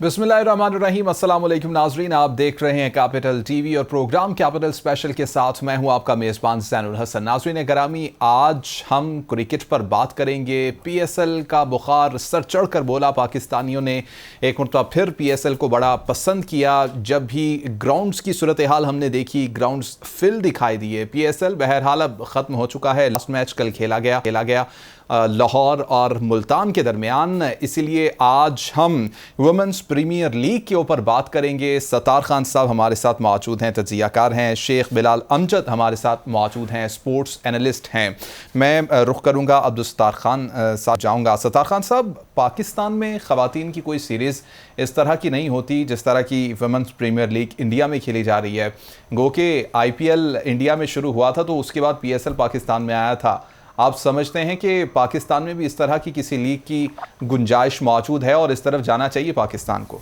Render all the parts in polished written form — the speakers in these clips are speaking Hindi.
बिस्मिल्लाहिर्रहमानिर्रहीम। अस्सलाम वालेकुम नाजरीन, आप देख रहे हैं कैपिटल टीवी और प्रोग्राम कैपिटल स्पेशल के साथ मैं हूं आपका मेज़बान ज़ैनुल हसन। नाजरीन करामी, आज हम क्रिकेट पर बात करेंगे। पीएसएल का बुखार सर चढ़ कर बोला। पाकिस्तानियों ने एक मरतबा फिर पीएसएल को बड़ा पसंद किया। जब भी ग्राउंड्स की सूरत हाल हमने देखी, ग्राउंड्स फिल दिखाई दिए। पीएसएल बहरहाल अब ख़त्म हो चुका है। लास्ट मैच कल खेला गया लाहौर और मुल्तान के दरमियान। इसीलिए आज हम वुमेंस प्रीमियर लीग के ऊपर बात करेंगे। सत्तार खान साहब हमारे साथ मौजूद हैं, तज्ज़ियाकार हैं। शेख बिलाल अमजद हमारे साथ मौजूद हैं, स्पोर्ट्स एनालिस्ट हैं। मैं रुख करूँगा अब्दुल सत्तार खान साहब जाऊँगा। सत्तार खान साहब, पाकिस्तान में ख़वातीन की कोई सीरीज़ इस तरह की नहीं होती जिस तरह की वुमेंस प्रीमियर लीग इंडिया में खेली जा रही है। गो के आईपीएल इंडिया में शुरू हुआ था तो उसके बाद पीएसएल पाकिस्तान में आया था। आप समझते हैं कि पाकिस्तान में भी इस तरह की किसी लीग की गुंजाइश मौजूद है और इस तरफ जाना चाहिए पाकिस्तान को?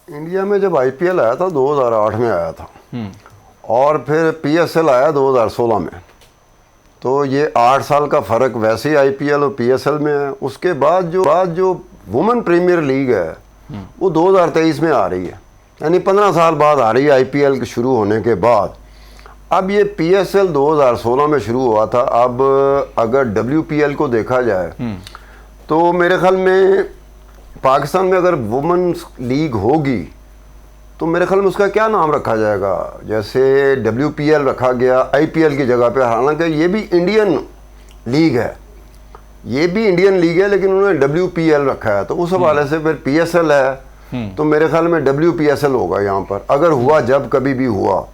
इंडिया में जब आईपीएल आया था 2008 में आया था और फिर पीएसएल आया 2016 में, तो ये 8 साल का फ़र्क वैसे ही आईपीएल और पीएसएल में है। उसके बाद जो वुमेन प्रीमियर लीग है वो 2023 में आ रही है, यानी 15 साल बाद आ रही है आईपीएल के शुरू होने के बाद। अब ये पीएसएल 2016 में शुरू हुआ था। अब अगर डब्ल्यूपीएल को देखा जाए तो मेरे ख्याल में पाकिस्तान में अगर वुमेन्स लीग होगी तो मेरे ख्याल में उसका क्या नाम रखा जाएगा? जैसे डब्ल्यूपीएल रखा गया आईपीएल की जगह पे, हालांकि ये भी इंडियन लीग है, लेकिन उन्होंने डब्ल्यूपीएल रखा है, तो उस हवाले से फिर पीएसएल है तो मेरे ख्याल में डब्ल्यूपीएसएल होगा यहाँ पर, अगर हुआ, जब कभी भी हुआ।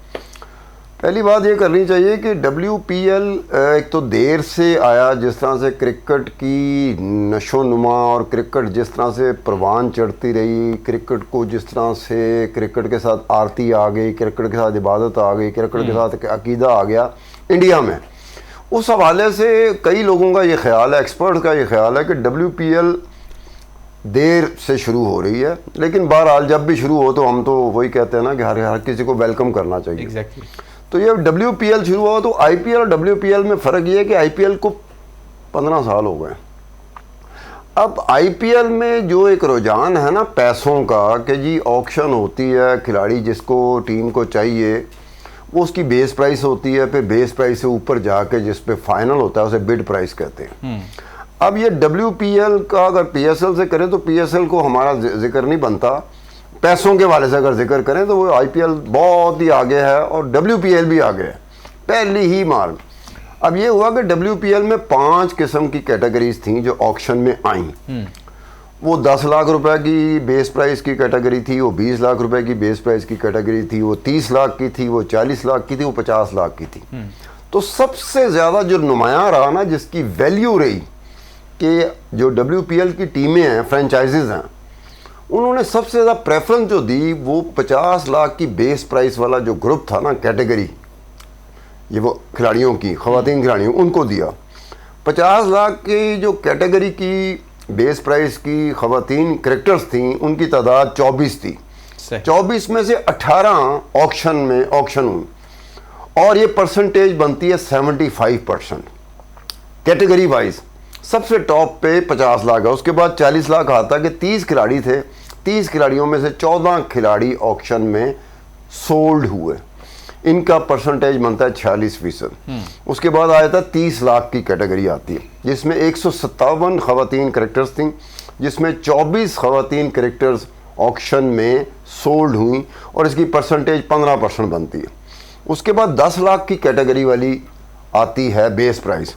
पहली बात ये करनी चाहिए कि डब्ल्यूपीएल एक तो देर से आया। जिस तरह से क्रिकेट की नशो नुमा और क्रिकेट जिस तरह से परवान चढ़ती रही, क्रिकेट को जिस तरह से क्रिकेट के साथ आरती आ गई, क्रिकेट के साथ इबादत आ गई, क्रिकेट के साथ अकीदा आ गया इंडिया में, उस हवाले से कई लोगों का ये ख्याल है, एक्सपर्ट का ये ख्याल है कि डब्ल्यूपीएल देर से शुरू हो रही है। लेकिन बहरहाल जब भी शुरू हो तो हम तो वही कहते हैं ना कि हर किसी को वेलकम करना चाहिए। Exactly. तो ये डब्ल्यूपीएल शुरू हुआ तो आईपीएल और डब्ल्यूपीएल में फ़र्क ये है कि आईपीएल को 15 साल हो गए। अब आईपीएल में जो एक रुझान है ना पैसों का, कि जी ऑक्शन होती है, खिलाड़ी जिसको टीम को चाहिए वो उसकी बेस प्राइस होती है, फिर बेस प्राइस से ऊपर जाके जिस पे फाइनल होता है उसे बिड प्राइस कहते हैं। अब ये डब्ल्यूपीएल का अगर पीएसएल से करें तो पीएसएल को हमारा जिक्र नहीं बनता। पैसों के वाले से अगर जिक्र करें तो वो आईपीएल बहुत ही आगे है और डब्ल्यूपीएल भी आगे है, पहली ही मार। अब ये हुआ कि डब्ल्यूपीएल में 5 किस्म की कैटेगरीज थी जो ऑक्शन में आई। वो 10 लाख रुपए की बेस प्राइस की कैटेगरी थी, वो 20 लाख रुपए की बेस प्राइस की कैटेगरी थी, वो 30 लाख की थी, वो 40 लाख की थी, वो 50 लाख की थी। तो सबसे ज़्यादा जो नुमायां रहा ना, जिसकी वैल्यू रही कि जो डब्ल्यूपीएल की टीमें हैं, फ्रेंचाइजीज हैं, उन्होंने सबसे ज़्यादा प्रेफरेंस जो दी वो 50 लाख की बेस प्राइस वाला जो ग्रुप था ना, कैटेगरी, ये वो खिलाड़ियों की, ख़वातीन खिलाड़ियों, उनको दिया। 50 लाख की जो कैटेगरी की बेस प्राइस की ख़वातीन क्रिकेटर्स थी, उनकी तादाद 24 थी। 24 में से 18 ऑक्शन हुई और ये परसेंटेज बनती है 75% कैटेगरी वाइज। सबसे टॉप पे 50 लाख है, उसके बाद 40 लाख आता कि 30 खिलाड़ी थे, 30 खिलाड़ियों में से 14 खिलाड़ी ऑक्शन में सोल्ड हुए, इनका परसेंटेज बनता है 46%। उसके बाद आया था 30 लाख की कैटेगरी आती है जिसमें 157 ख़वातीन क्रिकेटर्स थी, जिसमें 24 ख़वातीन क्रिकेटर्स ऑक्शन में सोल्ड हुई और इसकी परसेंटेज 15% बनती है। उसके बाद 10 लाख की कैटेगरी वाली आती है बेस प्राइस,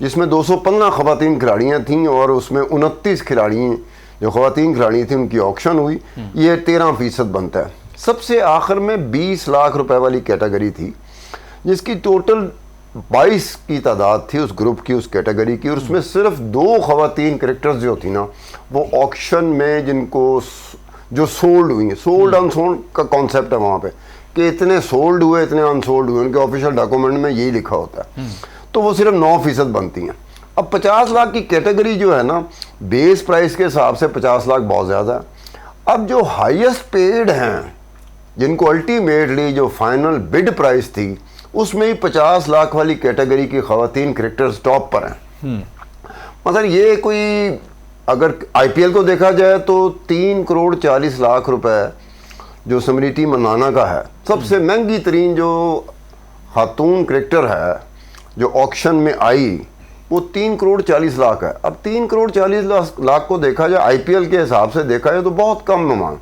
जिसमें 215 ख़वातीन खिलाड़ियाँ थीं और उसमें 29 खिलाड़ी जो ख़वातीन खिलाड़ी थी उनकी ऑक्शन हुई, ये 13% बनता है। सबसे आखिर में 20 लाख रुपए वाली कैटेगरी थी जिसकी टोटल 22 की तादाद थी उस ग्रुप की, उस कैटेगरी की, और उसमें सिर्फ 2 ख़वातीन क्रिकेटर्स जो थी ना वो ऑक्शन में जिनको जो सोल्ड हुई, सोल्ड अनसोल्ड का कॉन्सेप्ट है वहाँ पे कि इतने सोल्ड हुए, इतने अनसोल्ड हुए, उनके ऑफिशियल डॉक्यूमेंट में यही लिखा होता है, तो वो सिर्फ 9% बनती हैं। अब 50 लाख की कैटेगरी जो है ना, बेस प्राइस के हिसाब से 50 लाख बहुत ज़्यादा है। अब जो हाईएस्ट पेड हैं, जिनको अल्टीमेटली जो फाइनल बिड प्राइस थी, उसमें ही 50 लाख वाली कैटेगरी की ख़वातीन क्रिकेटर्स टॉप पर हैं। मतलब ये कोई अगर आईपीएल को देखा जाए तो 3,40,00,000 रुपए जो स्मृति मंदाना का है, सबसे महंगी तरीन जो खातून क्रिकेटर है जो ऑक्शन में आई, वो 3,40,00,000 है। अब 3,40,00,000 को देखा जाए आईपीएल के हिसाब से देखा जाए तो बहुत कम अमाउंट,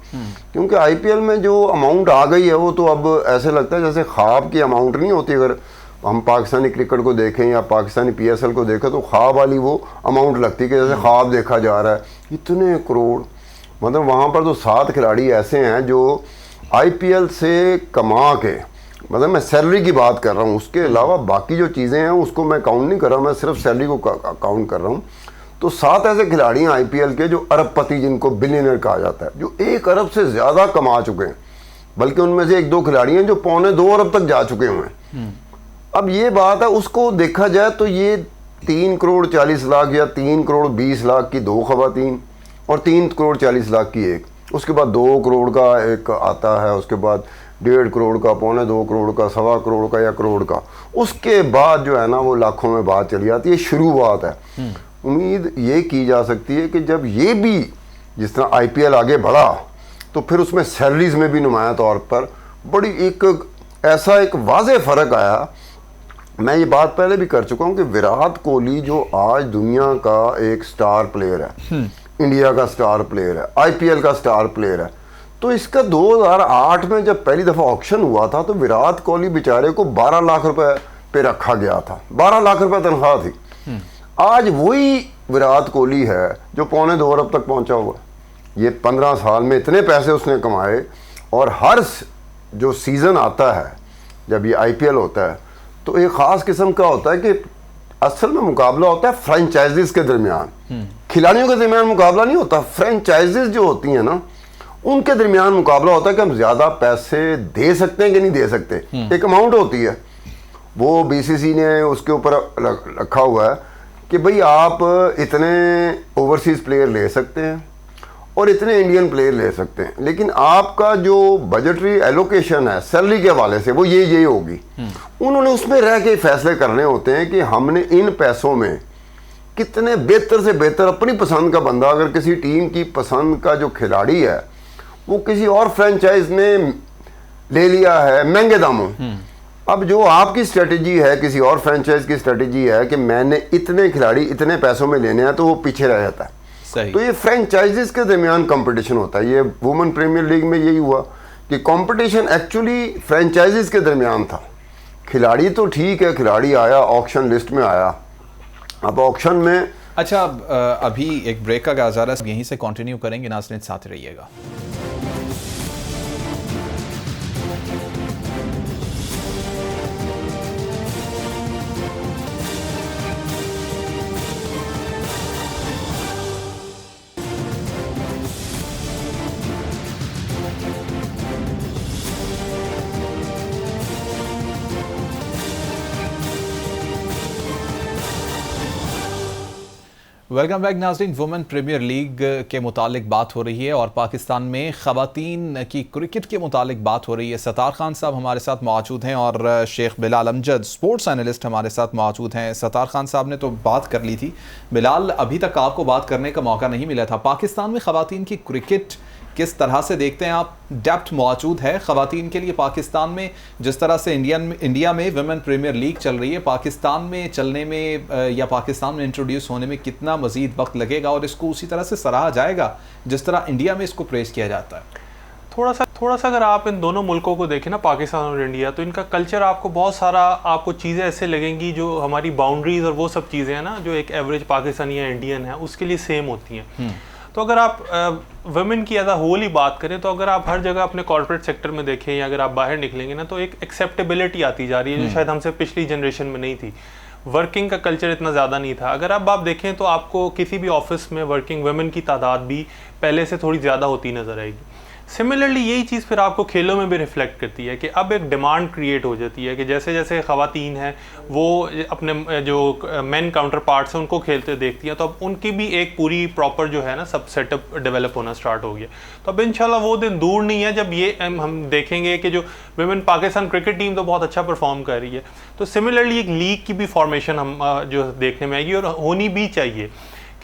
क्योंकि आईपीएल में जो अमाउंट आ गई है वो तो अब ऐसे लगता है जैसे ख्वाब की अमाउंट नहीं होती। अगर हम पाकिस्तानी क्रिकेट को देखें या पाकिस्तानी पीएसएल को देखें तो ख्वाब वाली वो अमाउंट लगती है कि जैसे ख्वाब देखा जा रहा है, इतने करोड़। मतलब वहाँ पर तो 7 खिलाड़ी ऐसे हैं जो आईपीएल से कमा के, मतलब मैं सैलरी की बात कर रहा हूँ, उसके अलावा बाकी जो चीज़ें हैं उसको मैं काउंट नहीं कर रहा, मैं सिर्फ सैलरी को काउंट कर रहा हूँ। तो 7 ऐसे खिलाड़ी हैं आईपीएल के जो अरबपति, जिनको बिलियनर कहा जाता है, जो 1 अरब से ज़्यादा कमा चुके हैं, बल्कि उनमें से 1-2 खिलाड़ी हैं जो 2.25 अरब तक जा चुके हुए हैं। अब ये बात है, उसको देखा जाए तो ये 3,40,00,000 या 3,20,00,000 की 2 खवातीन और 3,40,00,000 की एक, उसके बाद 2 करोड़ का एक आता है, उसके बाद 1.5 करोड़ का, 2.25 करोड़ का, 1.25 करोड़ का या करोड़ का, उसके बाद जो है ना वो लाखों में बात चली जाती है। शुरुआत है। उम्मीद ये की जा सकती है कि जब ये भी जिस तरह आईपीएल आगे बढ़ा तो फिर उसमें सैलरीज में भी नुमाया तौर पर बड़ी एक ऐसा एक वाज़े फ़र्क आया। मैं ये बात पहले भी कर चुका हूँ कि विराट कोहली जो आज दुनिया का एक स्टार प्लेयर है, इंडिया का स्टार प्लेयर है, आईपीएल का स्टार प्लेयर है, तो इसका 2008 में जब पहली दफ़ा ऑक्शन हुआ था तो विराट कोहली बेचारे को 12 लाख रुपए पे रखा गया था। 12 लाख रुपए तनख्वाह थी। आज वही विराट कोहली है जो 2.25 अरब तक पहुंचा हुआ। ये 15 साल में इतने पैसे उसने कमाए, और हर जो सीज़न आता है जब ये आईपीएल होता है तो एक ख़ास किस्म का होता है कि असल में मुकाबला होता है फ्रेंचाइजीज के दरमियान, खिलाड़ियों के दरमियान मुकाबला नहीं होता। फ्रेंचाइजीज जो होती हैं ना, उनके दरमियान मुकाबला होता है कि हम ज़्यादा पैसे दे सकते हैं कि नहीं दे सकते। एक अमाउंट होती है, वो बीसीसी ने उसके ऊपर रखा हुआ है कि भाई आप इतने ओवरसीज़ प्लेयर ले सकते हैं और इतने इंडियन प्लेयर ले सकते हैं, लेकिन आपका जो बजटरी एलोकेशन है सैलरी के हवाले से वो ये होगी। उन्होंने उसमें रह के फैसले करने होते हैं कि हमने इन पैसों में कितने बेहतर से बेहतर अपनी पसंद का बंदा, अगर किसी टीम की पसंद का जो खिलाड़ी है वो किसी और फ्रेंचाइज ने ले लिया है महंगे दामों, अब जो आपकी स्ट्रेटजी है, किसी और फ्रेंचाइज की स्ट्रेटजी है कि मैंने इतने खिलाड़ी इतने पैसों में लेने हैं, तो वो पीछे रह जाता है। तो ये फ्रेंचाइजीज के दरमियान कंपटीशन होता है। ये वुमेन प्रीमियर लीग में यही हुआ कि कंपटीशन एक्चुअली फ्रेंचाइजीज के दरमियान था। खिलाड़ी तो ठीक है, खिलाड़ी आया ऑक्शन लिस्ट में आया, अब ऑक्शन में अच्छा अभी एक ब्रेक का गाज़ार है, यहीं से कंटिन्यू करेंगे। नाज़रीन साथ रहिएगा। वेलकम बैक नाज़रीन। वुमेन प्रीमियर लीग के मुतालिक बात हो रही है और पाकिस्तान में ख़वातीन की क्रिकेट के मुतालिक बात हो रही है। सत्तार खान साहब हमारे साथ मौजूद हैं और शेख बिलाल अमजद स्पोर्ट्स एनालिस्ट हमारे साथ मौजूद हैं। सत्तार खान साहब ने तो बात कर ली थी, बिलाल अभी तक आपको बात करने का मौका नहीं मिला था। पाकिस्तान में ख़वातीन की क्रिकेट किस तरह से देखते हैं आप? डेप्थ मौजूद है ख़वातीन के लिए पाकिस्तान में, जिस तरह से इंडिया में वुमेन प्रीमियर लीग चल रही है, पाकिस्तान में चलने में या पाकिस्तान में इंट्रोड्यूस होने में कितना मज़ीद वक्त लगेगा और इसको उसी तरह से सराहा जाएगा जिस तरह इंडिया में इसको प्रेस किया जाता है? थोड़ा सा अगर आप इन दोनों मुल्कों को देखें ना, पाकिस्तान और इंडिया, तो इनका कल्चर आपको बहुत सारा आपको चीज़ें ऐसे लगेंगी जो हमारी बाउंड्रीज़ और वो सब चीज़ें हैं ना, जो एक एवरेज पाकिस्तानी या इंडियन है उसके लिए सेम होती हैं। तो अगर आप वुमेन की एज अ होल ही बात करें तो अगर आप हर जगह अपने कॉर्पोरेट सेक्टर में देखें या अगर आप बाहर निकलेंगे ना, तो एक एक्सेप्टेबिलिटी आती जा रही है जो शायद हमसे पिछली जनरेशन में नहीं थी। वर्किंग का कल्चर इतना ज़्यादा नहीं था। अगर अब आप देखें तो आपको किसी भी ऑफिस में वर्किंग वुमेन की तादाद भी पहले से थोड़ी ज़्यादा होती नज़र आएगी। सिमिलरली यही चीज़ फिर आपको खेलों में भी रिफ्लेक्ट करती है कि अब एक डिमांड क्रिएट हो जाती है कि जैसे जैसे ख़वातीन हैं वो अपने जो मेन काउंटर पार्ट्स हैं उनको खेलते देखती हैं, तो अब उनकी भी एक पूरी प्रॉपर जो है ना सब सेटअप डेवलप होना स्टार्ट हो गया। तो अब इंशाल्लाह वो दिन दूर नहीं है जब ये हम देखेंगे कि जो वुमेन पाकिस्तान क्रिकेट टीम तो बहुत अच्छा परफॉर्म कर रही है, तो सिमिलरली एक लीग की भी फॉर्मेशन हम जो देखने में आएगी और होनी भी चाहिए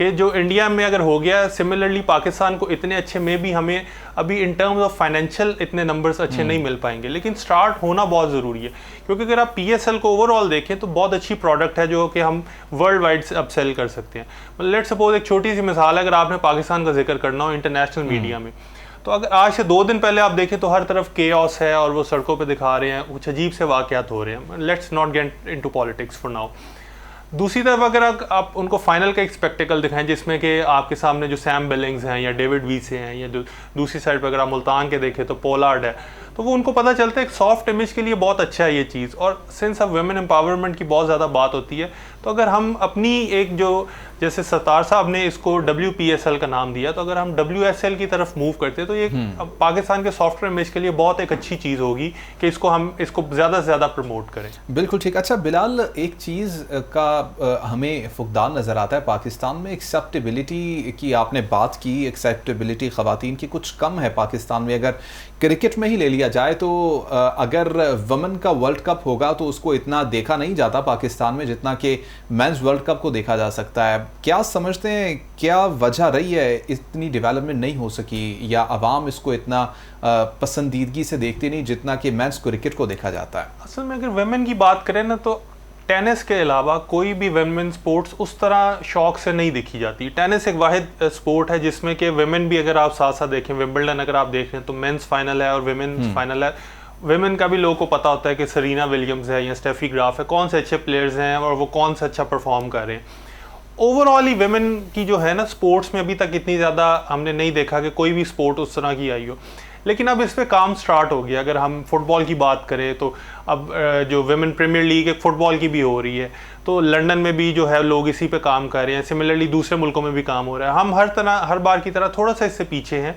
कि जो इंडिया में अगर हो गया, सिमिलरली पाकिस्तान को इतने अच्छे में भी हमें अभी इन टर्म्स ऑफ फाइनेंशियल इतने नंबर्स अच्छे नहीं मिल पाएंगे, लेकिन स्टार्ट होना बहुत ज़रूरी है। क्योंकि अगर आप PSL को ओवरऑल देखें तो बहुत अच्छी प्रोडक्ट है जो कि हम वर्ल्ड वाइड से अपसेल कर सकते हैं। लेट्स सपोज एक छोटी सी मिसाल है, अगर आपने पाकिस्तान का जिक्र करना हो इंटरनेशनल मीडिया में, तो अगर आज से 2 दिन पहले आप देखें तो हर तरफ केओस है और वो सड़कों पे दिखा रहे हैं, कुछ अजीब से वाक़यात हो रहे हैं। Let's not get into politics for now. दूसरी तरफ अगर आप उनको फाइनल का एक स्पेक्टिकल दिखाएं जिसमें कि आपके सामने जो सैम बिलिंग्स हैं या डेविड वीसे हैं, या दूसरी साइड पर अगर आप मुल्तान के देखें तो पोलार्ड है, तो वो उनको पता चलता है एक सॉफ्ट इमेज के लिए बहुत अच्छा है ये चीज़। और सिंस अब वुमेन एम्पावरमेंट की बहुत ज़्यादा बात होती है, तो अगर हम अपनी एक जो, जैसे सत्तार साहब ने इसको WPSL का नाम दिया, तो अगर हम WSL की तरफ मूव करते तो ये पाकिस्तान के सॉफ्टवेयर इमेज के लिए बहुत एक अच्छी चीज़ होगी कि हम इसको ज़्यादा से ज़्यादा प्रमोट करें। बिल्कुल ठीक। अच्छा बिलाल, एक चीज़ का हमें फुकदान नज़र आता है पाकिस्तान में, एक्सेप्टेबिलिटी की आपने बात की, एक्सेप्टेबिलिटी ख़वातीन की कुछ कम है पाकिस्तान में। अगर क्रिकेट में ही ले लिया जाए तो अगर वुमेन का वर्ल्ड कप होगा तो उसको इतना देखा नहीं जाता पाकिस्तान में जितना कि मेंस वर्ल्ड कप को देखा जा सकता है। क्या समझते हैं क्या वजह रही है इतनी डेवलपमेंट नहीं हो सकी, या अवाम इसको इतना पसंदीदगी से देखती नहीं जितना कि मेंस क्रिकेट को देखा जाता है? असल में अगर वुमेन की बात करें ना, तो टेनिस के अलावा कोई भी वुमेन स्पोर्ट्स उस तरह शौक से नहीं देखी जाती। टेनिस एक वाहिद स्पोर्ट है जिसमें कि वुमेन भी अगर आप साथ साथ देखें, विंबलडन अगर आप देख रहे हैं तो मेंस फाइनल है और वुमेन्स फाइनल है। वुमेन का भी लोगों को पता होता है कि सरीना विलियम्स है या स्टेफी ग्राफ है, कौन से अच्छे प्लेयर्स हैं और वो कौन सा अच्छा परफॉर्म कर रहे हैं। ओवरऑल ही वुमेन की जो है ना स्पोर्ट्स में अभी तक इतनी ज़्यादा हमने नहीं देखा कि कोई भी स्पोर्ट उस तरह की आई हो, लेकिन अब इस पे काम स्टार्ट हो गया। अगर हम फुटबॉल की बात करें तो अब जो वुमेन प्रीमियर लीग एक फ़ुटबॉल की भी हो रही है, तो लंदन में भी जो है लोग इसी पे काम कर रहे हैं। सिमिलरली दूसरे मुल्कों में भी काम हो रहा है। हम हर बार की तरह थोड़ा सा इससे पीछे हैं।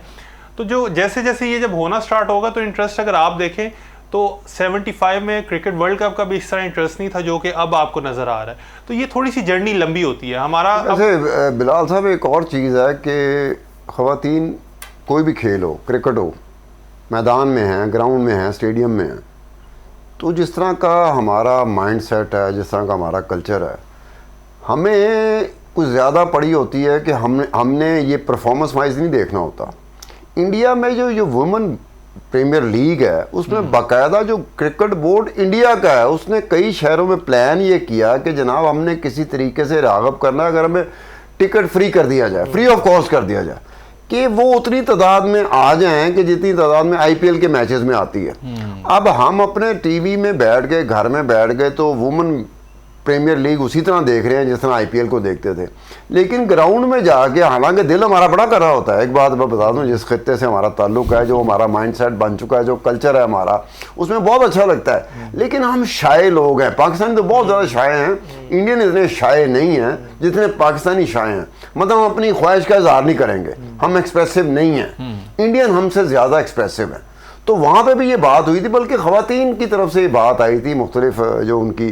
तो जो जैसे जैसे ये जब होना स्टार्ट होगा तो इंटरेस्ट अगर आप देखें तो 75 में क्रिकेट वर्ल्ड कप का भी इस तरह इंटरेस्ट नहीं था जो कि अब आपको नज़र आ रहा है। तो ये थोड़ी सी जर्नी लंबी होती है हमारा। वैसे बिलाल साहब एक और चीज़ है कि ख़वातीन कोई भी खेल हो, क्रिकेट हो, मैदान में हैं, ग्राउंड में हैं, स्टेडियम में हैं, तो जिस तरह का हमारा माइंड सेट है, जिस तरह का हमारा कल्चर है, हमें कुछ ज़्यादा पड़ी होती है कि हमने ये परफॉर्मेंस वाइज नहीं देखना होता। इंडिया में जो वुमेन प्रीमियर लीग है उसमें बाकायदा जो क्रिकेट बोर्ड इंडिया का है उसने कई शहरों में प्लान ये किया कि जनाब हमने किसी तरीके से राग़ब करना है, अगर हमें टिकट फ्री कर दिया जाए, फ्री ऑफ कॉस्ट कर दिया जाए, कि वो उतनी तादाद में आ जाएं कि जितनी तादाद में IPL के मैचेस में आती है। अब हम अपने टीवी में बैठ गए, घर में बैठ गए, तो वुमेन प्रीमियर लीग उसी तरह देख रहे हैं जिस तरह IPL को देखते थे, लेकिन ग्राउंड में जाके, हालांकि दिल हमारा बड़ा कर रहा होता है। एक बात मैं बता दूं, जिस खित्ते से हमारा ताल्लुक है, जो हमारा माइंडसेट बन चुका है, जो कल्चर है हमारा, उसमें बहुत अच्छा लगता है, लेकिन हम शाये लोग हैं। पाकिस्तानी तो बहुत ज़्यादा शाये हैं, इंडियन इतने शाये नहीं हैं जितने पाकिस्तानी शाये हैं। मतलब हम अपनी ख्वाहिश का इजहार नहीं करेंगे, हम एक्सप्रेसिव नहीं हैं, इंडियन हमसे ज़्यादा एक्सप्रेसिव हैं। तो वहाँ पे भी ये बात हुई थी, बल्कि ख़वातीन की तरफ से ये बात आई थी, मुख्तलिफ जो उनकी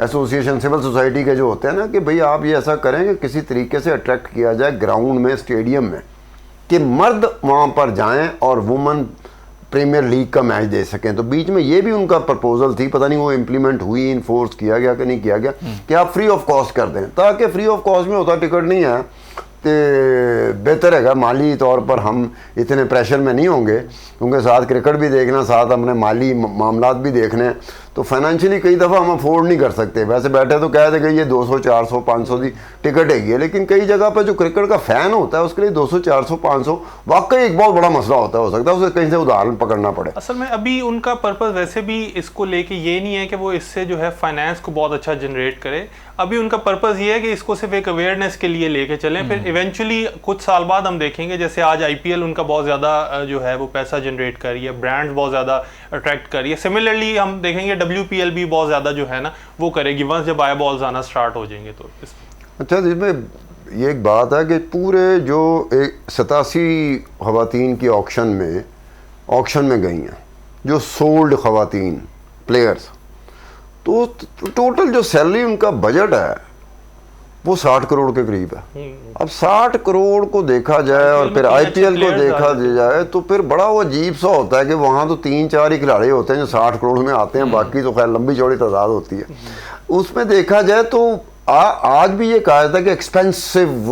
एसोसिएशन, सिविल सोसाइटी के जो होते हैं ना, कि भाई आप ये ऐसा करें कि किसी तरीके से अट्रैक्ट किया जाए ग्राउंड में, स्टेडियम में, कि मर्द वहाँ पर जाएं और वुमेन प्रीमियर लीग का मैच दे सकें। तो बीच में ये भी उनका प्रपोजल थी, पता नहीं वो इम्प्लीमेंट हुई, इन्फोर्स किया गया कि नहीं किया गया, कि आप फ्री ऑफ कॉस्ट कर दें, ताकि फ्री ऑफ कॉस्ट में होता टिकट नहीं है तो बेहतर है, माली तौर पर हम इतने प्रेशर में नहीं होंगे, क्योंकि साथ क्रिकेट भी देखना, साथ अपने माली मामलात भी देखने, तो फाइनेंशियली कई दफ़ा हम अफोर्ड नहीं कर सकते। वैसे बैठे तो कह देंगे ये 200, 400, 500 की टिकट है, लेकिन कई जगह पर जो क्रिकेट का फ़ैन होता है उसके लिए 200, 400, 500 वाकई एक बहुत बड़ा मसला होता है। हो सकता है उसे कहीं से उदाहरण पकड़ना पड़े। असल में अभी उनका पर्पज़ वैसे भी इसको लेके ये नहीं है कि वो इससे जो है फाइनेंस को बहुत अच्छा जनरेट करे। अभी उनका पर्पज़ ये है कि इसको सिर्फ एक अवेयरनेस के लिए लेके चलें, फिर इवेंचुअली कुछ साल बाद हम देखेंगे, जैसे आज IPL उनका बहुत ज़्यादा जो है वो पैसा जनरेट कर रही है, ब्रांड्स बहुत ज़्यादा अट्रैक्ट कर रही है। सिमिलरली हम देखेंगे WPL भी बहुत ज़्यादा जो है ना वो करेगी वंस जब आई बॉल्स आना स्टार्ट हो जाएंगे। तो अच्छा, इसमें ये एक बात है कि पूरे जो 87 ख़वातीन की ऑक्शन में गई हैं, जो सोल्ड ख़वातीन प्लेयर्स, तो टोटल जो सैलरी उनका बजट है वो 60 करोड़ के करीब है। अब 60 करोड़ को देखा जाए और फिर IPL को देखा जाए तो फिर बड़ा वो अजीब सा होता है कि वहाँ तो 3-4 ही खिलाड़ी होते हैं जो 60 करोड़ में आते हैं, बाकी तो खैर लंबी चौड़ी तादाद होती है। उसमें देखा जाए तो आज भी ये कहा जाता है कि एक्सपेंसिव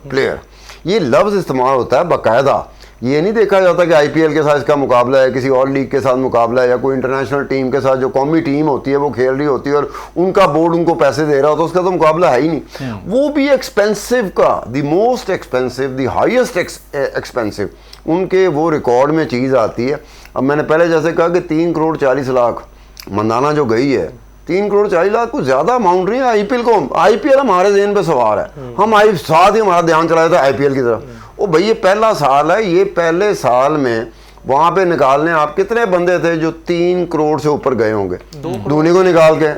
प्लेयर, ये लफ्ज़ इस्तेमाल होता है बाकायदा। ये नहीं देखा जाता कि आईपीएल के साथ इसका मुकाबला है, किसी और लीग के साथ मुकाबला है, या कोई इंटरनेशनल टीम के साथ जो कौमी टीम होती है वो खेल रही होती है और उनका बोर्ड उनको पैसे दे रहा होता है, उसका तो मुकाबला है ही नहीं। वो भी एक्सपेंसिव का, the most expensive, the highest expensive, उनके वो रिकॉर्ड में चीज़ आती है। अब मैंने पहले जैसे कहा कि 3 करोड़ 40 लाख मंदाना जो गई है, 3 करोड़ 40 लाख कुछ ज़्यादा अमाउंट नहीं है आईपीएल को। आईपीएल हमारे ज़हन पे सवार है, हम साथ ही हमारा ध्यान चला जाता है आईपीएल की तरफ। ओ भाई ये पहला साल है, ये पहले साल में वहाँ पे निकालने आप कितने बंदे थे जो 3 करोड़ से ऊपर गए होंगे? धोनी को निकाल के,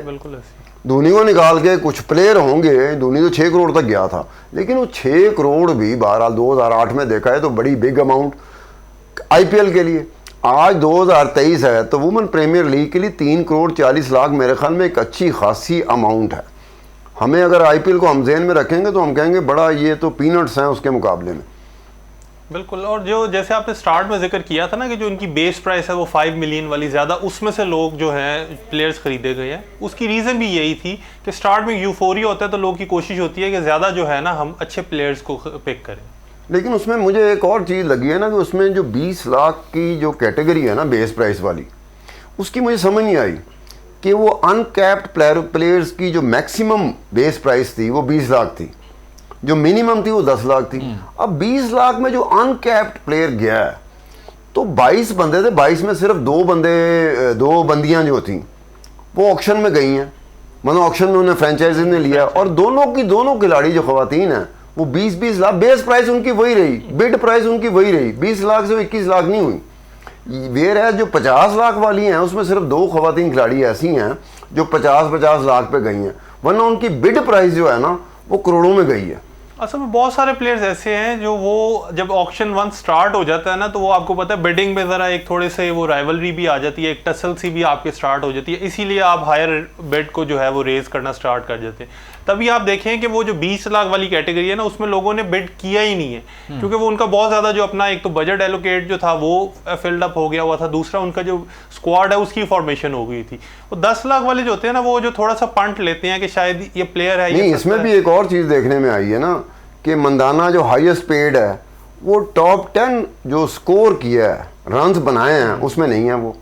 धोनी को निकाल के कुछ प्लेयर होंगे। धोनी तो 6 करोड़ तक गया था, लेकिन वो 6 करोड़ भी बहरहाल 2008 में देखा है तो बड़ी बिग अमाउंट आईपीएल के लिए। आज 2023 है तो वुमेन प्रीमियर लीग के लिए 3 करोड़ 40 लाख मेरे ख्याल में एक अच्छी खासी अमाउंट है। हमें अगर आईपीएल को हम ज़हन में रखेंगे तो हम कहेंगे बड़ा ये तो पीनट्स हैं उसके मुकाबले में। बिल्कुल। और जो जैसे आपने स्टार्ट में जिक्र किया था ना कि जो उनकी बेस प्राइस है वो 5 मिलियन वाली ज़्यादा, उसमें से लोग जो हैं प्लेयर्स खरीदे गए हैं, उसकी रीज़न भी यही थी कि स्टार्ट में यूफोरिया होता है तो लोगों की कोशिश होती है कि ज़्यादा जो है ना हम अच्छे प्लेयर्स को पिक करें। लेकिन उसमें मुझे एक और चीज़ लगी है ना कि उसमें जो 20 लाख की जो कैटेगरी है ना बेस प्राइस वाली, उसकी मुझे समझ नहीं आई कि वो अनकैप्ड प्लेयर्स की जो मैक्सिमम बेस प्राइस थी वो 20 लाख थी, जो मिनिमम थी वो 10 लाख थी। अब 20 लाख में जो अनकैप्ड प्लेयर गया है तो 22 बंदे थे, 22 में सिर्फ 2 बंदियां जो थी वो ऑक्शन में गई हैं, मतलब ऑक्शन में उन्हें फ्रेंचाइजी ने लिया, और दोनों खिलाड़ी जो खवातीन हैं वो 20-20 लाख, बेस प्राइस उनकी वही रही, बिड प्राइस उनकी वही रही, 20 लाख से 21 लाख नहीं हुई। वेर है जो 50 लाख वाली हैं उसमें सिर्फ 2 खवातीन खिलाड़ी ऐसी हैं जो 50-50 लाख पे गई हैं, वरना उनकी बिड प्राइस जो है ना वो करोड़ों में गई है। असल में बहुत सारे प्लेयर्स ऐसे हैं जो वो जब ऑक्शन 1 स्टार्ट हो जाता है ना तो वो आपको पता है बिडिंग में ज़रा एक थोड़े से वो राइवलरी भी आ जाती है, एक टसल सी भी आपके स्टार्ट हो जाती है, इसीलिए आप हायर बिड को जो है वो रेज करना स्टार्ट कर देते हैं। तभी आप देखें कि वो जो 20 लाख वाली कैटेगरी है ना उसमें लोगों ने बिड किया ही नहीं है, क्योंकि वो उनका बहुत ज़्यादा जो अपना एक तो बजट एलोकेट जो था वो फिल्ड अप हो गया हुआ था, दूसरा उनका जो स्क्वाड है उसकी फॉर्मेशन हो गई थी। वो 10 लाख वाले जो होते हैं ना वो जो थोड़ा सा पंट लेते हैं कि शायद ये प्लेयर है। नहीं, इसमें भी एक और चीज़ देखने में आई है ना कि मंदाना जो हाईएस्ट पेड है वो टॉप 10 जो स्कोर किया है, रन्स बनाए हैं उसमें नहीं है वो,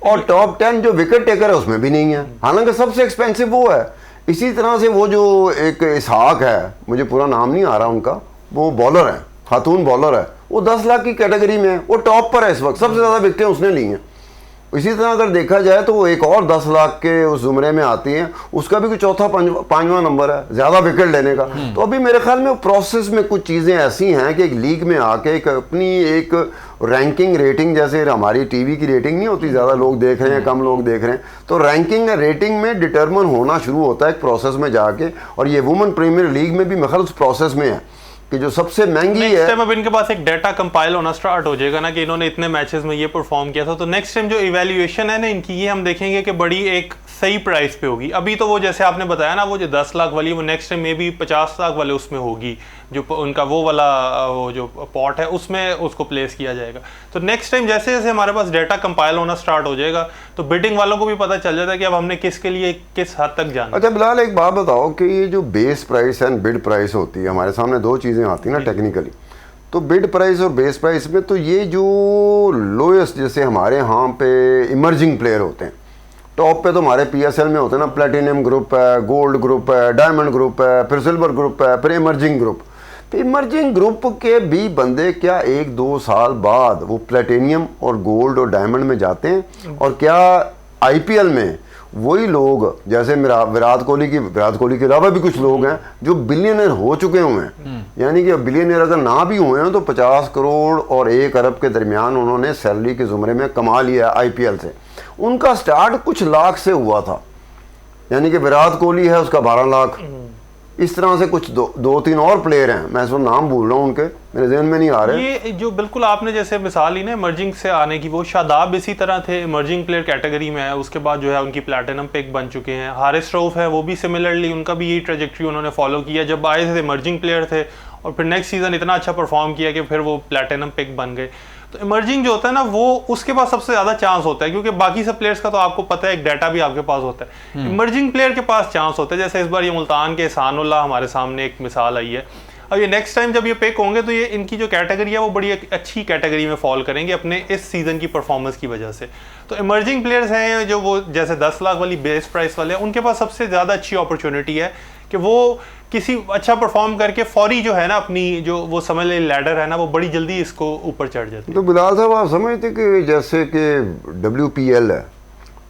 और टॉप 10 जो विकेट टेकर है उसमें भी नहीं है, हालांकि सबसे एक्सपेंसिव वो है। इसी तरह से वो जो एक इसहाक है, मुझे पूरा नाम नहीं आ रहा उनका, वो बॉलर है, खातून बॉलर है, वो 10 लाख की कैटेगरी में वो टॉप पर है इस वक्त, सबसे ज़्यादा विकेटें उसने ली हैं। इसी तरह अगर देखा जाए तो वो एक और 10 लाख के उस जुमरे में आती हैं, उसका भी कोई चौथा पांचवा नंबर है ज़्यादा विकेट लेने का। तो अभी मेरे ख्याल में प्रोसेस में कुछ चीज़ें ऐसी हैं कि एक लीग में आके एक अपनी एक रैंकिंग रेटिंग, जैसे हमारी टीवी की रेटिंग नहीं होती, ज़्यादा लोग देख रहे हैं कम लोग देख रहे हैं, तो रैंकिंग रेटिंग में डिटर्मन होना शुरू होता है एक प्रोसेस में जाके, और ये वुमेन प्रीमियर लीग में भी मेरे ख्याल उस प्रोसेस में है कि जो सबसे महंगी है। नेक्स्ट टाइम अब इनके पास एक डाटा कंपाइल होना स्टार्ट हो जाएगा ना कि इन्होंने इतने मैचेस में ये परफॉर्म किया था, तो नेक्स्ट टाइम जो इवैल्यूएशन है ना इनकी, ये हम देखेंगे कि बड़ी एक सही प्राइस पे होगी। अभी तो वो जैसे आपने बताया ना वो जो 10 लाख वाली वो नेक्स्ट टाइम में भी 50 लाख वाले उसमें होगी, जो उनका वो वाला वो जो पॉट है उसमें उसको प्लेस किया जाएगा। तो नेक्स्ट टाइम जैसे जैसे हमारे पास डाटा कंपाइल होना स्टार्ट हो जाएगा तो बिडिंग वालों को भी पता चल जाता है कि अब हमने किसके लिए किस हद तक जाना। अच्छा बिलाल, एक बात बताओ कि ये जो base price and bid price होती है, हमारे सामने 2 चीज़ें आती हैं ना टेक्निकली, तो बिड प्राइस और बेस प्राइस में, तो ये जो लोएस्ट जैसे हमारे यहाँ पे इमर्जिंग प्लेयर होते हैं, टॉप पे तो हमारे PSL में होते हैं ना, प्लेटिनियम ग्रुप है, गोल्ड ग्रुप है, डायमंड ग्रुप है, फिर सिल्वर ग्रुप है, फिर इमर्जिंग ग्रुप। तो इमर्जिंग ग्रुप के भी बंदे क्या 1-2 साल बाद वो प्लेटिनियम और गोल्ड और डायमंड में जाते हैं, और क्या आईपीएल में वही लोग जैसे विराट कोहली के अलावा भी कुछ लोग हैं जो बिलियनर हो चुके हुए हैं, यानी कि बिलियनर अगर ना भी हुए हैं तो 50 करोड़ और 1 अरब के दरमियान उन्होंने सैलरी के जुमरे में कमा लिया आईपीएल से। उनका स्टार्ट कुछ लाख से हुआ था, यानी कि विराट कोहली है उसका 12 लाख, इस तरह से कुछ 2-3 और प्लेयर हैं, मैं इसमें नाम भूल रहा हूँ उनके, मेरे ज़हन में नहीं आ रहे। ये जो बिल्कुल आपने जैसे मिसाल ही ना इमर्जिंग से आने की, वो शादाब इसी तरह थे, इमर्जिंग प्लेयर कैटेगरी में है, उसके बाद जो है उनकी प्लैटिनम पिक बन चुके हैं। हारिस रऊफ है वो भी सिमिलरली, उनका भी यही ट्रेजेक्ट्री उन्होंने फॉलो किया, जब आए थे इमर्जिंग प्लेयर थे और फिर नेक्स्ट सीजन इतना अच्छा परफॉर्म किया कि फिर वो प्लैटिनम पिक बन गए। तो तो इमर्जिंग जो होता है ना वो उसके पास सबसे ज्यादा चांस होता है, क्योंकि बाकी सब प्लेयर्स का तो आपको पता है एक डाटा भी आपके पास होता है, इमर्जिंग प्लेयर के पास चांस होता है। जैसे इस बार ये मुल्तान के एहसानुल्लाह हमारे सामने एक मिसाल आई है। अब ये नेक्स्ट टाइम जब ये पिक होंगे तो ये इनकी जो कैटेगरी है वो बड़ी अच्छी कैटेगरी में फॉल करेंगे अपने इस सीजन की परफॉर्मेंस की वजह से। तो इमर्जिंग प्लेयर्स हैं जो वो जैसे 10 लाख वाली बेस प्राइस वाले हैं, उनके पास सबसे ज़्यादा अच्छी अपॉर्चुनिटी है कि वो किसी अच्छा परफॉर्म करके फौरी जो है ना अपनी जो वो समझ ले लैडर है ना वो बड़ी जल्दी इसको ऊपर चढ़ जाती है। तो बिलाल साहब आप समझते कि जैसे कि WPL है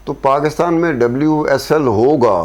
तो पाकिस्तान में WSL होगा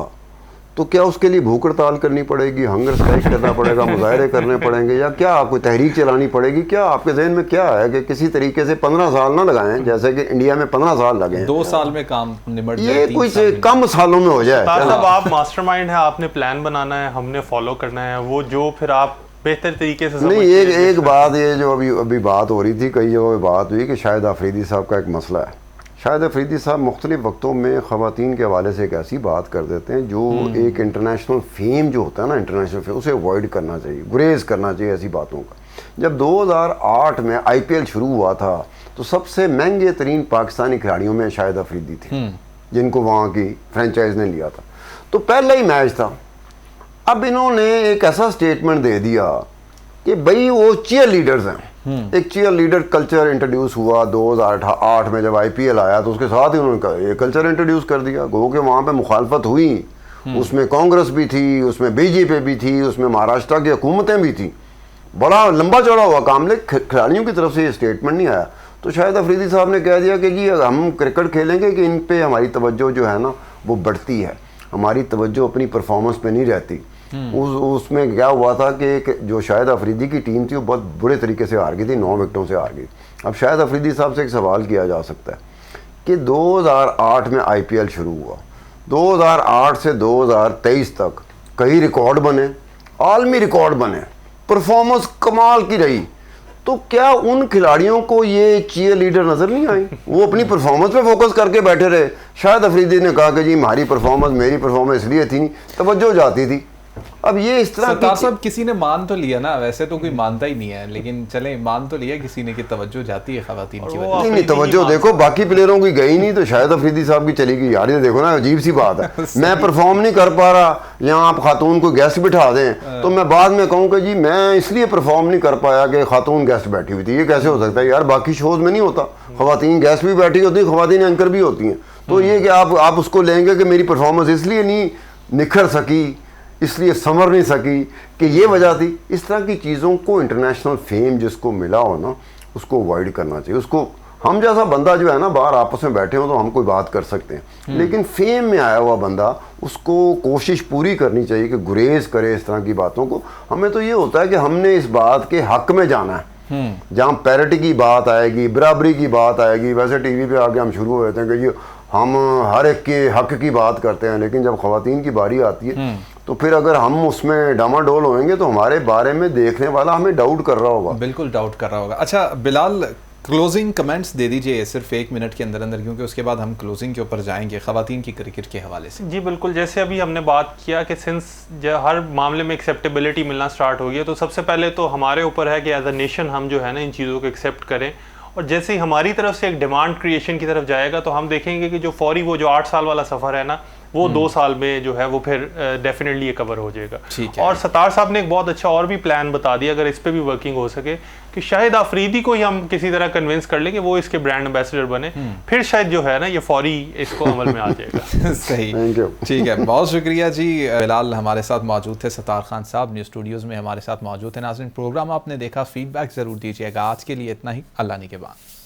तो क्या उसके लिए भूख हड़ताल करनी पड़ेगी, हंगर स्ट्राइक करना पड़ेगा, मुजाहरे करने पड़ेंगे, या क्या आपको तहरीक चलानी पड़ेगी? क्या आपके जहन में क्या है कि किसी तरीके से 15 साल ना लगाएं जैसे कि इंडिया में 15 साल लगे, 2 साल में काम निमट जाए, ये कुछ कम सालों में हो जाए? साहब आप मास्टरमाइंड है, आपने प्लान बनाना है, हमने फॉलो करना है, वो जो फिर आप बेहतर तरीके से नहीं। एक बात ये जो अभी बात हो रही थी, कई जगह बात हुई कि शाहिद अफरीदी साहब का एक मसला है। शाहिद अफरीदी साहब मुख्तलिफ वक्तों में ख़वातीन के हवाले से एक ऐसी बात कर देते हैं जो एक इंटरनेशनल फेम जो होता है ना, इंटरनेशनल फेम, उसे अवॉइड करना चाहिए, गुरेज करना चाहिए ऐसी बातों का। जब 2008 में IPL शुरू हुआ था तो सबसे महंगे तरीन पाकिस्तानी खिलाड़ियों में शाहिद अफरीदी थे जिनको वहाँ की फ्रेंचाइज ने लिया था। तो पहला ही मैच था। अब इन्होंने एक ऐसा स्टेटमेंट दे दिया कि भाई वो चीयर लीडर्स हैं। एक चीयर लीडर कल्चर इंट्रोड्यूस हुआ 2008 में जब IPL आया तो उसके साथ ही उन्होंने ये कल्चर इंट्रोड्यूस कर दिया। गो के वहाँ पे मुखालफत हुई, उसमें कांग्रेस भी थी, उसमें BJP भी थी, उसमें महाराष्ट्र की हुकूमतें भी थी। बड़ा लंबा चौड़ा हुआ काम, लेकिन खिलाड़ियों की तरफ से ये स्टेटमेंट नहीं आया। तो शाहिद अफरीदी साहब ने कह दिया कि जी हम क्रिकेट खेलेंगे कि इन पे हमारी तवज्जो जो है ना वो बढ़ती है, हमारी तवज्जो अपनी परफॉर्मेंस पे नहीं रहती। उसमें क्या हुआ था कि जो शाहिद अफरीदी की टीम थी वो बहुत बुरे तरीके से हार गई थी, 9 विकेटों से हार गई। अब शाहिद अफरीदी साहब से एक सवाल किया जा सकता है कि 2008 में IPL शुरू हुआ, 2008 से 2023 तक कई रिकॉर्ड बने, आलमी रिकॉर्ड बने, परफॉर्मेंस कमाल की रही, तो क्या उन खिलाड़ियों को ये चीयर लीडर नजर नहीं आई? वो अपनी परफॉर्मेंस पे फोकस करके बैठे रहे। शाहिद अफरीदी ने कहा कि जी हमारी परफॉर्मेंस मेरी परफॉर्मेंस इसलिए थी, तवज्जो जाती थी। अब ये इस तरह सत्तार साहब किसी ने मान तो लिया ना, वैसे तो कोई मानता ही नहीं है, लेकिन चले मान तो लिया किसी ने कि तवज्जो जाती है खवातीन की वजह से। नहीं तवज्जो देखो बाकी प्लेयरों की गई नहीं तो शाहिद अफरीदी साहब की चली गई। यार ये देखो ना अजीब सी बात है, मैं परफॉर्म नहीं कर पा रहा, यहाँ आप खातून को गेस्ट बिठा दें तो मैं बाद में कहूँ कि जी मैं इसलिए परफॉर्म नहीं कर पाया कि खातून गेस्ट बैठी हुई थी। ये कैसे हो सकता है यार? बाकी शोज में नहीं होता, खवातीन गेस्ट भी बैठी होती है, खवातीन एंकर भी होती हैं। तो ये कि आप उसको लेंगे कि मेरी परफॉर्मेंस इसलिए नहीं निखर सकी, इसलिए समर नहीं सकी कि ये वजह थी। इस तरह की चीज़ों को इंटरनेशनल फेम जिसको मिला हो ना उसको अवॉइड करना चाहिए। उसको हम जैसा बंदा जो है ना बाहर आपस में बैठे हो तो हम कोई बात कर सकते हैं, लेकिन फेम में आया हुआ बंदा उसको कोशिश पूरी करनी चाहिए कि गुरेज करे इस तरह की बातों को। हमें तो ये होता है कि हमने इस बात के हक में जाना है, जहाँ पैरिटी की बात आएगी, बराबरी की बात आएगी, वैसे टीवी पे आके हम शुरू हो जाते हैं कि ये हम हर एक के हक की बात करते हैं, लेकिन जब खवातीन की बारी आती है तो फिर अगर हम उसमें डामाडोल होंगे तो हमारे बारे में देखने वाला हमें डाउट कर रहा होगा। बिल्कुल डाउट कर रहा होगा। अच्छा बिलाल, क्लोजिंग कमेंट्स दे दीजिए सिर्फ 1 मिनट के अंदर अंदर, क्योंकि उसके बाद हम क्लोजिंग के ऊपर जाएंगे खवातीन की क्रिकेट के हवाले से। जी बिल्कुल, जैसे अभी हमने बात किया कि सिंस हर मामले में एक्सेप्टेबिलिटी मिलना स्टार्ट हो गई है तो सबसे पहले तो हमारे ऊपर है कि एज अ नेशन हम जो है ना इन चीज़ों को एक्सेप्ट करें, और जैसे ही हमारी तरफ से एक डिमांड क्रिएशन की तरफ जाएगा तो हम देखेंगे कि जो फौरी वो जो 8 साल वाला सफ़र है ना वो 2 साल में जो है वो फिर डेफिनेटली ये कवर हो जाएगा। और सत्तार साहब ने एक बहुत अच्छा और भी प्लान बता दिया, अगर इस पे भी वर्किंग हो सके कि शायद अफरीदी को ही हम किसी तरह कन्विंस कर लें कि वो इसके ब्रांड एम्बेसडर बने, फिर शायद जो है ना ये फौरी इसको अमल में आ जाएगा। सही, ठीक है, बहुत शुक्रिया जी। बिलाल हमारे साथ मौजूद थे, सत्तार खान साहब न्यूज़ स्टूडियोज़ में हमारे साथ मौजूद थे। नाज़रीन प्रोग्राम आपने देखा, फीडबैक ज़रूर दीजिएगा। आज के लिए इतना ही, अल्लाह ने के बाद।